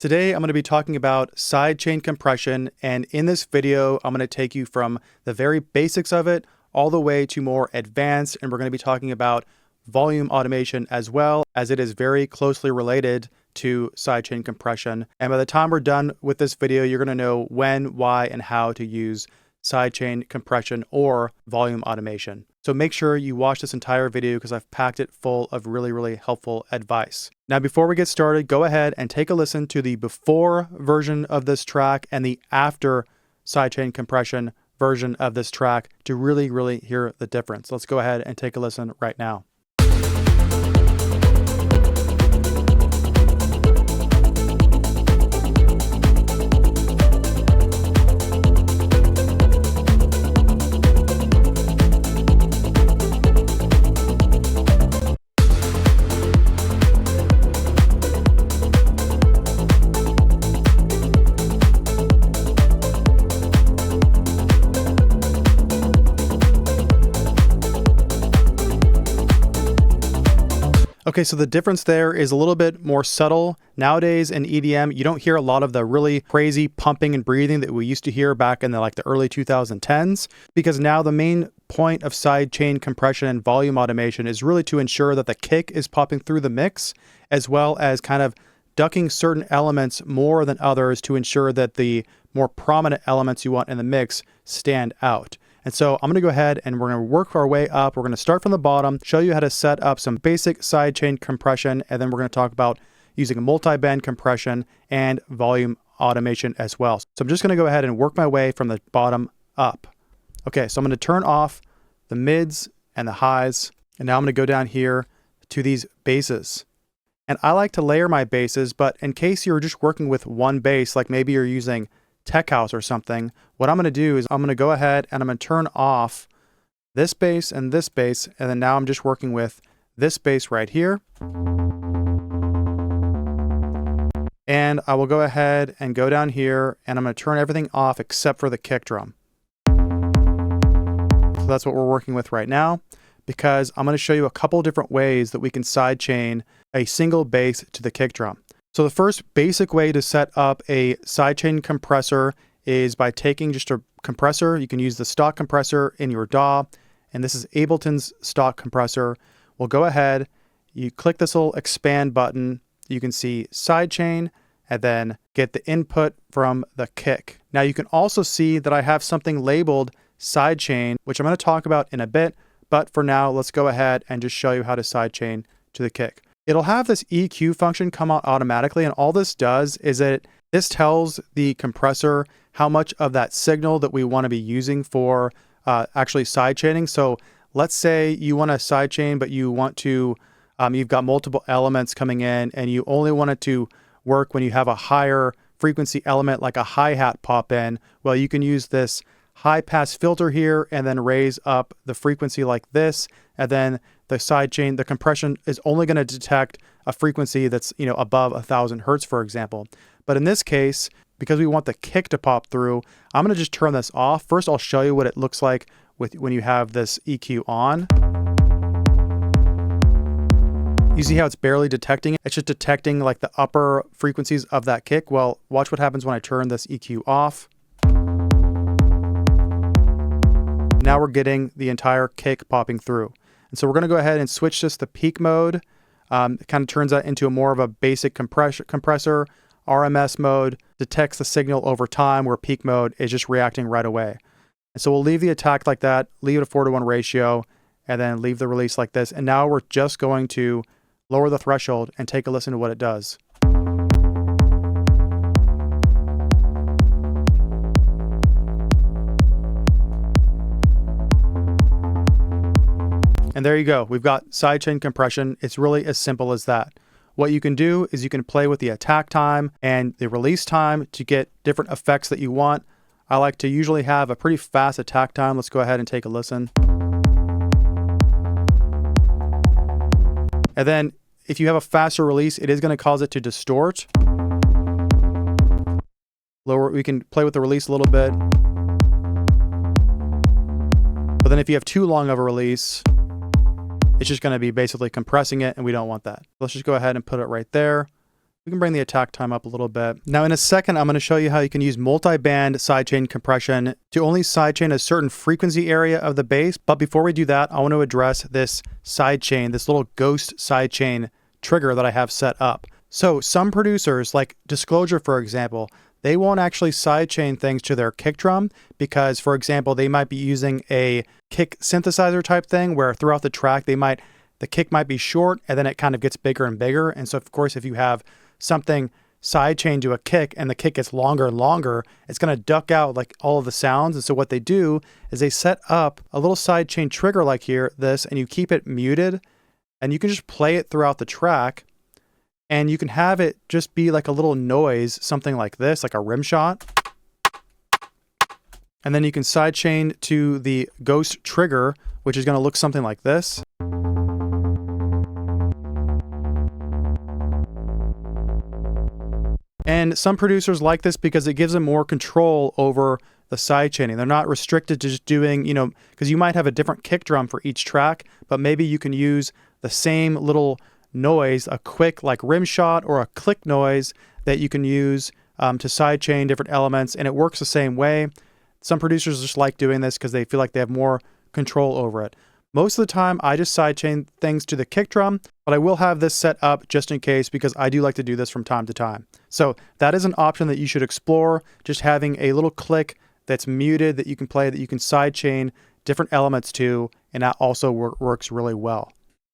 Today, I'm going to be talking about sidechain compression, and in this video, I'm going to take you from the very basics of it all the way to more advanced, and we're going to be talking about volume automation as well, as it is very closely related to sidechain compression. And by the time we're done with this video, you're going to know when, why, and how to use sidechain compression or volume automation. So make sure you watch this entire video because I've packed it full of really helpful advice. Now, before we get started, go ahead and take a listen to the before version of this track and the after sidechain compression version of this track to really hear the difference. Let's go ahead and take a listen right now. Okay, so the difference there is a little bit more subtle. Nowadays in EDM, you don't hear a lot of the really crazy pumping and breathing that we used to hear back in the early 2010s, because now the main point of sidechain compression and volume automation is really to ensure that the kick is popping through the mix, as well as kind of ducking certain elements more than others to ensure that the more prominent elements you want in the mix stand out. And so I'm going to go ahead and we're going to work our way up. We're going to start from the bottom, show you how to set up some basic sidechain compression, and then we're going to talk about using a multi-band compression and volume automation as well. So I'm just going to go ahead and work my way from the bottom up. Okay, so I'm going to turn off the mids and the highs, and now I'm going to go down here to these basses. And I like to layer my basses, but in case you're just working with one bass, like maybe you're using Tech House or something, what I'm going to do is I'm going to go ahead and I'm going to turn off this bass, and then now I'm just working with this bass right here. And I will go ahead and go down here and I'm going to turn everything off except for the kick drum. So that's what we're working with right now, because I'm going to show you a couple different ways that we can sidechain a single bass to the kick drum. So the first basic way to set up a sidechain compressor is by taking just a compressor. You can use the stock compressor in your DAW, and this is Ableton's stock compressor. We'll go ahead, you click this little expand button, you can see sidechain, and then get the input from the kick. Now you can also see that I have something labeled sidechain, which I'm going to talk about in a bit, but for now, let's go ahead and just show you how to sidechain to the kick. It'll have this EQ function come out automatically, and all this does is this tells the compressor how much of that signal that we want to be using for actually sidechaining. So let's say you want to sidechain, but you want to, you've got multiple elements coming in, and you only want it to work when you have a higher frequency element like a hi-hat pop in. Well, you can use this high pass filter here and then raise up the frequency like this, and then the sidechain, the compression is only going to detect a frequency that's above 1,000 hertz, for example. But in this case, because we want the kick to pop through, I'm going to just turn this off. First, I'll show you what it looks like when you have this EQ on. You see how it's barely detecting it? It's just detecting like the upper frequencies of that kick. Well, watch what happens when I turn this EQ off. Now we're getting the entire kick popping through. And so we're going to go ahead and switch this to peak mode. It kind of turns that into more of a basic compressor. RMS mode detects the signal over time, where peak mode is just reacting right away. And so we'll leave the attack like that, leave it a 4:1 ratio, and then leave the release like this. And now we're just going to lower the threshold and take a listen to what it does. And there you go. We've got sidechain compression. It's really as simple as that. What you can do is you can play with the attack time and the release time to get different effects that you want. I like to usually have a pretty fast attack time. Let's go ahead and take a listen. And then if you have a faster release, it is going to cause it to distort. We can play with the release a little bit. But then if you have too long of a release, it's just going to be basically compressing it, and we don't want that. Let's just go ahead and put it right there. We can bring the attack time up a little bit. Now in a second, I'm going to show you how you can use multi-band sidechain compression to only sidechain a certain frequency area of the bass. But before we do that, I want to address this sidechain, this little ghost sidechain trigger that I have set up. So some producers, like Disclosure, for example, they won't actually sidechain things to their kick drum because, for example, they might be using a kick synthesizer type thing where throughout the track, the kick might be short and then it kind of gets bigger and bigger. And so, of course, if you have something sidechained to a kick and the kick gets longer and longer, it's going to duck out like all of the sounds. And so what they do is they set up a little sidechain trigger like this, and you keep it muted and you can just play it throughout the track. And you can have it just be like a little noise, something like this, like a rim shot. And then you can sidechain to the ghost trigger, which is going to look something like this. And some producers like this because it gives them more control over the sidechaining. They're not restricted to just doing, because you might have a different kick drum for each track, but maybe you can use the same little noise, a quick like rim shot or a click noise that you can use to sidechain different elements, and it works the same way. Some producers just like doing this because they feel like they have more control over it. Most of the time, I just sidechain things to the kick drum, but I will have this set up just in case because I do like to do this from time to time. So that is an option that you should explore, just having a little click that's muted that you can play, that you can sidechain different elements to, and that also works really well.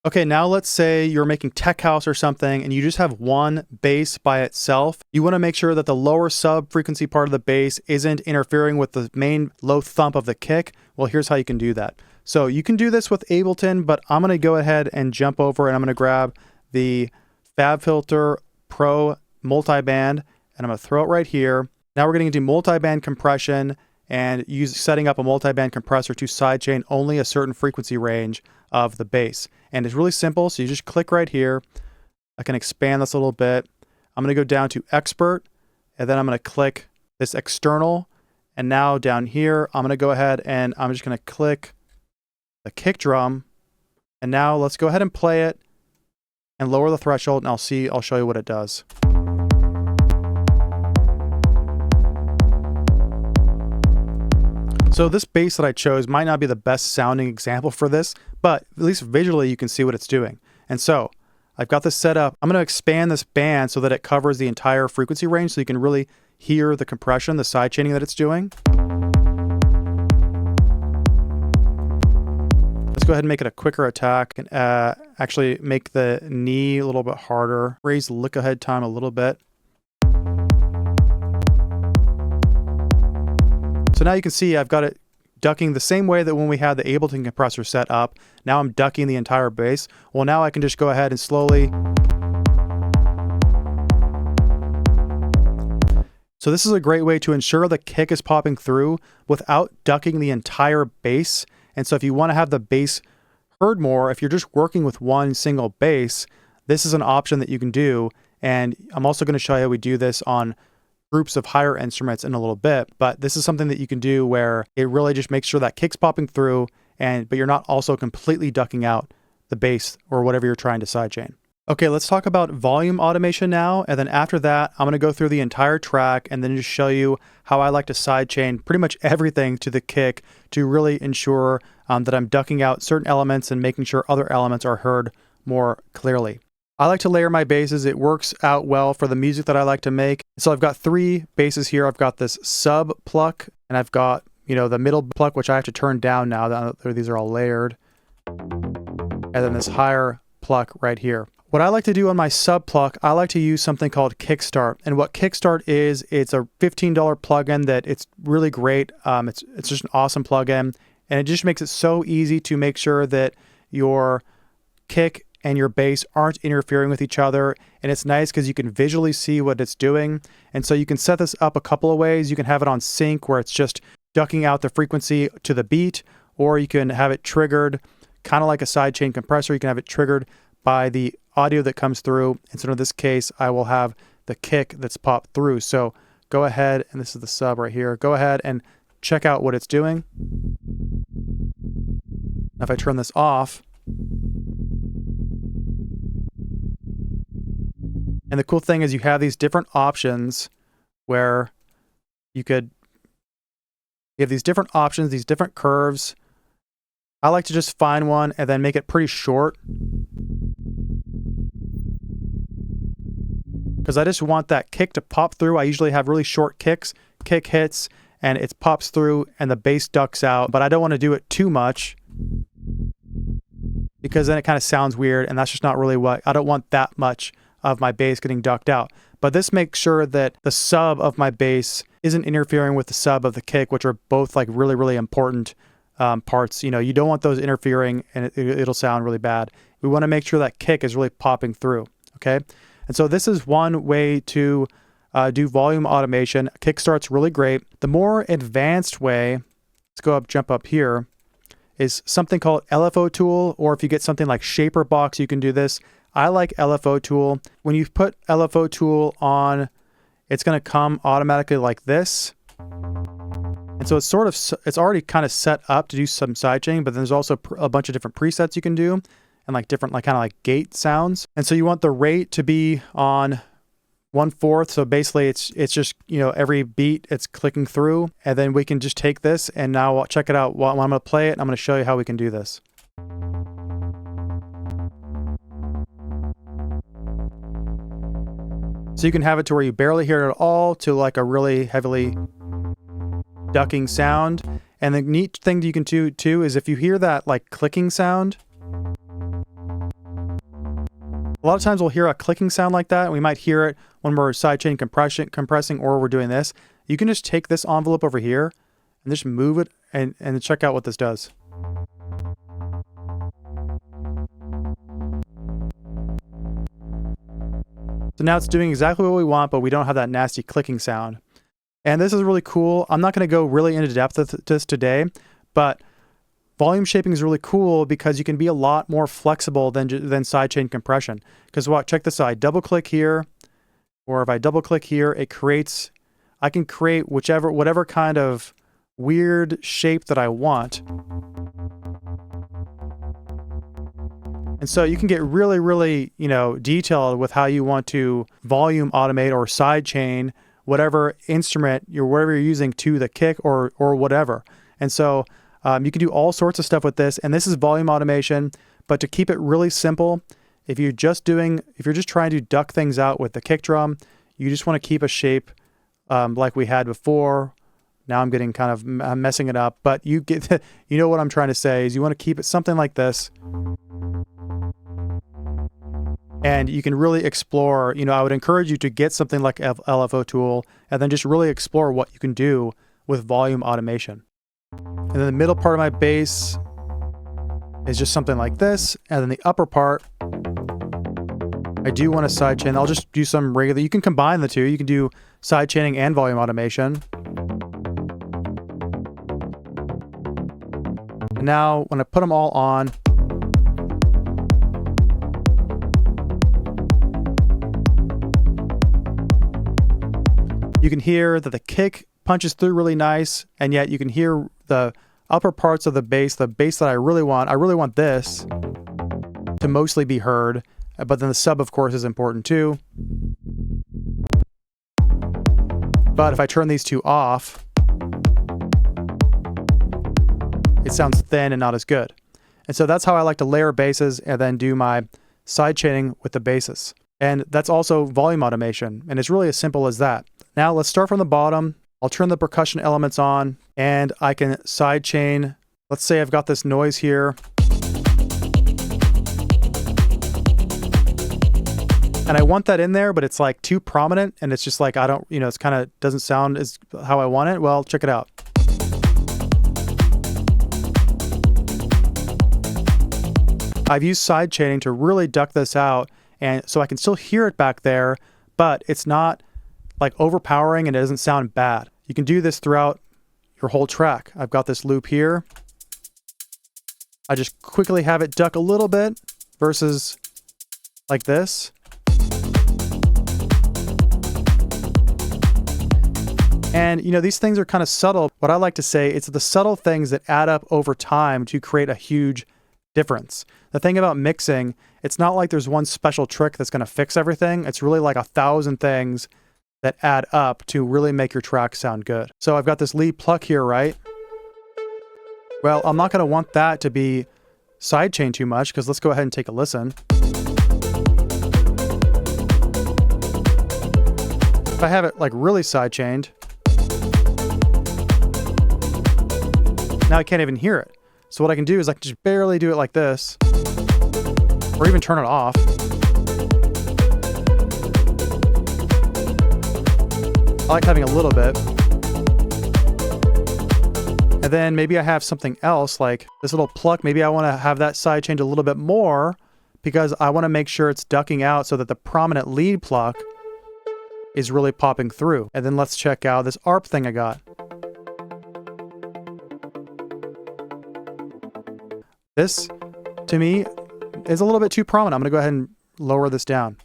Okay, now let's say you're making tech house or something and you just have one bass by itself. You want to make sure that the lower sub frequency part of the bass isn't interfering with the main low thump of the kick. Well, here's how you can do that. So you can do this with Ableton, but I'm going to go ahead and jump over and I'm going to grab the FabFilter Pro multiband and I'm going to throw it right here. Now we're getting into multiband compression and setting up a multiband compressor to sidechain only a certain frequency range of the bass. And it's really simple. So you just click right here. I can expand this a little bit. I'm going to go down to Expert, and then I'm going to click this external. And now down here, I'm going to go ahead and I'm just going to click the kick drum. And now let's go ahead and play it and lower the threshold, and I'll show you what it does. So this bass that I chose might not be the best sounding example for this, but at least visually you can see what it's doing. And so I've got this set up. I'm going to expand this band so that it covers the entire frequency range so you can really hear the compression, the sidechaining that it's doing. Let's go ahead and make it a quicker attack and actually make the knee a little bit harder. Raise the lick ahead time a little bit. So now you can see I've got it ducking the same way that when we had the Ableton compressor set up. Now I'm ducking the entire bass. Well, now I can just go ahead and slowly. So this is a great way to ensure the kick is popping through without ducking the entire bass. And so if you want to have the bass heard more, if you're just working with one single bass, this is an option that you can do. And I'm also going to show you how we do this on groups of higher instruments in a little bit, but this is something that you can do where it really just makes sure that kick's popping through, but you're not also completely ducking out the bass or whatever you're trying to sidechain. Okay, let's talk about volume automation now, and then after that, I'm going to go through the entire track and then just show you how I like to sidechain pretty much everything to the kick to really ensure that I'm ducking out certain elements and making sure other elements are heard more clearly. I like to layer my basses. It works out well for the music that I like to make. So I've got three basses here. I've got this sub pluck, and I've got, the middle pluck, which I have to turn down now that these are all layered. And then this higher pluck right here. What I like to do on my sub pluck, I like to use something called Kickstart. And what Kickstart is, it's a $15 plugin that it's really great. It's just an awesome plugin. And it just makes it so easy to make sure that your kick and your bass aren't interfering with each other. And it's nice because you can visually see what it's doing. And so you can set this up a couple of ways. You can have it on sync where it's just ducking out the frequency to the beat, or you can have it triggered kind of like a sidechain compressor. You can have it triggered by the audio that comes through. And so in this case, I will have the kick that's popped through. So go ahead, and this is the sub right here. Go ahead and check out what it's doing. Now if I turn this off, And the cool thing is you have these different options where you have these different options, these different curves. I like to just find one and then make it pretty short, because I just want that kick to pop through. I usually have really short kicks, kick hits, and it pops through and the bass ducks out, but I don't want to do it too much because then it kind of sounds weird, and that's just not really what, I don't want that much of my bass getting ducked out. But this makes sure that the sub of my bass isn't interfering with the sub of the kick, which are both like really, really important parts. You know, you don't want those interfering, and it'll sound really bad. We want to make sure that kick is really popping through, okay? And so this is one way to do volume automation. Kick start's really great. The more advanced way, let's jump up here, is something called LFO tool, or if you get something like Shaper Box, you can do this. I like LFO tool. When you put LFO tool on, it's going to come automatically like this. And so it's already kind of set up to do some sidechain, but then there's also a bunch of different presets you can do, and like different kind of like gate sounds. And so you want the rate to be on 1/4. So basically it's just, you know, every beat it's clicking through, and then we can just take this, and now I'll check it out. Well, I'm going to play it, and I'm going to show you how we can do this. So you can have it to where you barely hear it at all, to like a really heavily ducking sound. And the neat thing that you can do too is if you hear that like clicking sound, a lot of times we'll hear a clicking sound like that, and we might hear it when we're sidechain compressing, or we're doing this. You can just take this envelope over here and just move it, and check out what this does. So now it's doing exactly what we want, but we don't have that nasty clicking sound. And this is really cool. I'm not going to go really into depth with this today, but volume shaping is really cool because you can be a lot more flexible than sidechain compression. Because check this out. I double click here, or if I double click here, I can create whatever kind of weird shape that I want. And so you can get really, really, you know, detailed with how you want to volume automate or sidechain whatever instrument whatever you're using to the kick or whatever. And so you can do all sorts of stuff with this, and this is volume automation. But to keep it really simple, if you're just trying to duck things out with the kick drum, you just want to keep a shape like we had before. Now I'm getting kind of messing it up, but you know what I'm trying to say is you want to keep it something like this. And you can really explore, you know, I would encourage you to get something like LFO tool and then just really explore what you can do with volume automation. And then the middle part of my bass is just something like this. And then the upper part, I do want to sidechain. I'll just do some regular, you can combine the two. You can do sidechaining and volume automation. And now when I put them all on, you can hear that the kick punches through really nice, and yet you can hear the upper parts of the bass that I really want this to mostly be heard, but then the sub, of course, is important too. But if I turn these two off, it sounds thin and not as good. And so that's how I like to layer basses and then do my sidechaining with the basses. And that's also volume automation, and it's really as simple as that. Now let's start from the bottom. I'll turn the percussion elements on, and I can sidechain. Let's say I've got this noise here. And I want that in there, but it's like too prominent, and it's just like, I don't, you know, it's kind of doesn't sound as how I want it. Well, check it out. I've used sidechaining to really duck this out, and so I can still hear it back there, but it's not like overpowering and it doesn't sound bad. You can do this throughout your whole track. I've got this loop here. I just quickly have it duck a little bit versus like this. And you know, these things are kind of subtle. What I like to say, it's the subtle things that add up over time to create a huge difference. The thing about mixing, it's not like there's one special trick that's going to fix everything. It's really like 1,000 things that add up to really make your track sound good. So I've got this lead pluck here, right? Well, I'm not going to want that to be sidechain too much, because let's go ahead and take a listen. If I have it like really sidechained, now I can't even hear it. So what I can do is I can just barely do it like this, or even turn it off. I like having a little bit. And then maybe I have something else like this little pluck. Maybe I want to have that sidechained a little bit more because I want to make sure it's ducking out so that the prominent lead pluck is really popping through. And then let's check out this ARP thing I got. This, to me, is a little bit too prominent. I'm going to go ahead and lower this down.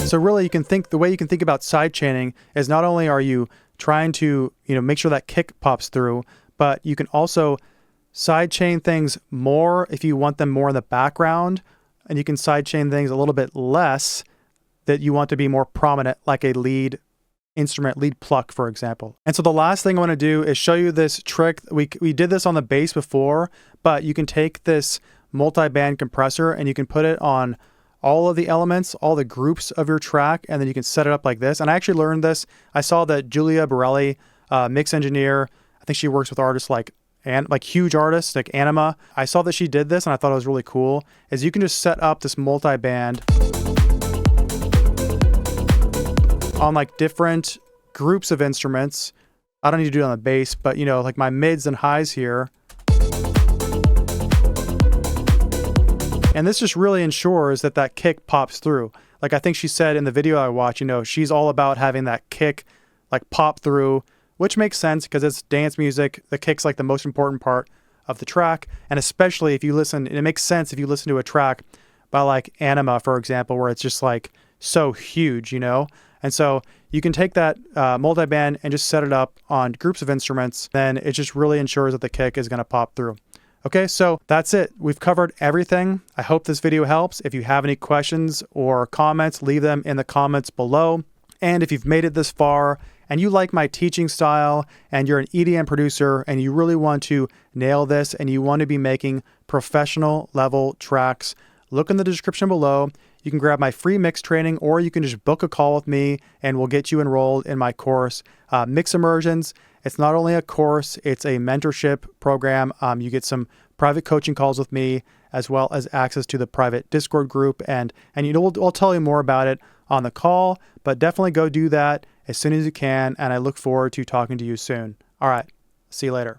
So really, the way you can think about sidechaining is not only are you trying to, make sure that kick pops through, but you can also sidechain things more if you want them more in the background, and you can sidechain things a little bit less that you want to be more prominent, like a lead instrument, lead pluck, for example. And so the last thing I want to do is show you this trick. We did this on the bass before, but you can take this multi-band compressor and you can put it on all of the elements, all the groups of your track, and then you can set it up like this. And I actually learned this. I saw that Julia Borelli, mix engineer, I think she works with artists like huge artists like Anima. I saw that she did this and I thought it was really cool, is you can just set up this multi-band on like different groups of instruments. I don't need to do it on the bass, but like my mids and highs here. And this just really ensures that that kick pops through. Like I think she said in the video I watched, she's all about having that kick like pop through, which makes sense because it's dance music. The kick's like the most important part of the track. And especially if you listen, it makes sense if you listen to a track by like Anima, for example, where it's just like so huge, And so you can take that multi-band and just set it up on groups of instruments. Then it just really ensures that the kick is going to pop through. Okay, so that's it. We've covered everything. I hope this video helps. If you have any questions or comments, leave them in the comments below. And if you've made it this far and you like my teaching style and you're an EDM producer and you really want to nail this and you want to be making professional level tracks, look in the description below. You can grab my free mix training, or you can just book a call with me and we'll get you enrolled in my course, Mix Immersions. It's not only a course, it's a mentorship program. You get some private coaching calls with me, as well as access to the private Discord group. And I'll tell you more about it on the call, but definitely go do that as soon as you can. And I look forward to talking to you soon. All right. See you later.